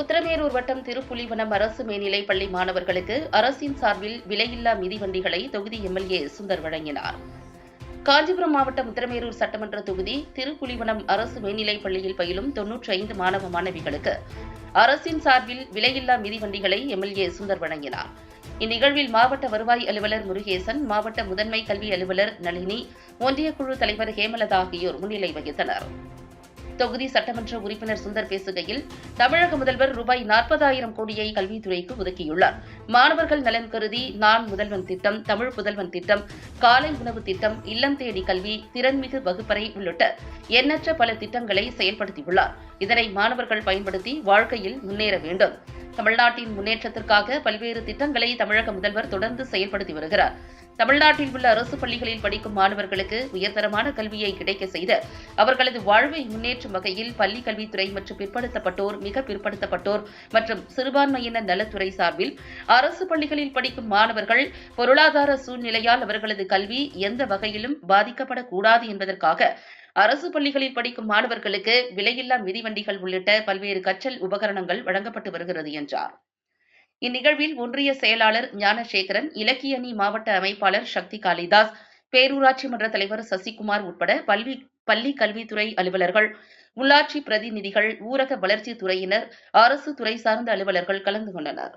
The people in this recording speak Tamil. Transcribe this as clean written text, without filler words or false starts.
உத்திரமேரூர் வட்டம் திருப்புலிவனம் அரசு மேல்நிலைப் பள்ளி மாணவர்களுக்கு அரசின் சார்பில் விலையில்லா மிதிவண்டிகளை தொகுதி எம்எல்ஏ சுந்தர் வழங்கினார். காஞ்சிபுரம் மாவட்டம் உத்திரமேரூர் சட்டமன்ற தொகுதி திருப்புலிவனம் அரசு மேல்நிலைப் பள்ளியில் பயிலும் 95 மாணவ மாணவிகளுக்கு அரசின் சார்பில் விலையில்லா மிதிவண்டிகளை எம்எல்ஏ சுந்தர் வழங்கினார். இந்நிகழ்வில் மாவட்ட வருவாய் அலுவலர் முருகேசன், மாவட்ட முதன்மை கல்வி அலுவலர் நளினி, ஒன்றியக்குழு தலைவர் ஹேமலதா ஆகியோர் முன்னிலை வகித்தனர். தொகுதி சட்டமன்ற உறுப்பினர் சுந்தர் பேசுகையில், தமிழக முதல்வர் ரூபாய் 40,000 கோடியை கல்வித்துறைக்கு ஒதுக்கியுள்ளார். மாணவர்கள் நலன் கருதி நான் முதல்வன் திட்டம், தமிழ் புதல்வன் திட்டம், காலை உணவு திட்டம், இல்லம் தேடி கல்வி, திறன்மிகு வகுப்பறை உள்ளிட்ட எண்ணற்ற பல திட்டங்களை செயல்படுத்தியுள்ளார். இதனை மாணவர்கள் பயன்படுத்தி வாழ்க்கையில் முன்னேற வேண்டும். தமிழ்நாட்டின் முன்னேற்றத்திற்காக பல்வேறு திட்டங்களை தமிழக முதல்வர் தொடர்ந்து செயல்படுத்தி வருகிறார். தமிழ்நாட்டில் உள்ள அரசு பள்ளிகளில் படிக்கும் மாணவர்களுக்கு உயர்தரமான கல்வியை கிடைக்க செய்து அவர்களது வாழ்வை முன்னேற்றும் வகையில் பள்ளிக் கல்வித்துறை மற்றும் பிற்படுத்தப்பட்டோர், மிக பிற்படுத்தப்பட்டோர் மற்றும் சிறுபான்மையினர் நலத்துறை சார்பில் அரசு பள்ளிகளில் படிக்கும் மாணவர்கள் பொருளாதார சூழ்நிலையால் அவர்களது கல்வி எந்த வகையிலும் பாதிக்கப்படக்கூடாது என்பதற்காக அரசு பள்ளிகளில் படிக்கும் மாணவர்களுக்கு விலையில்லா மிதிவண்டிகள் உள்ளிட்ட பல்வேறு கற்றல் உபகரணங்கள் வழங்கப்பட்டு வருகிறது என்றார். இந்நிகழ்வில் ஒன்றிய செயலாளர் ஞானசேகரன், இலக்கிய அணி மாவட்ட அமைப்பாளர் சக்தி காளிதாஸ், பேரூராட்சி மன்ற தலைவர் சசிகுமார் உட்பட பள்ளி கல்வித்துறை அலுவலர்கள், உள்ளாட்சி பிரதிநிதிகள், ஊரக வளர்ச்சித் துறையினர், அரசு துறை சார்ந்த அலுவலர்கள் கலந்து கொண்டனர்.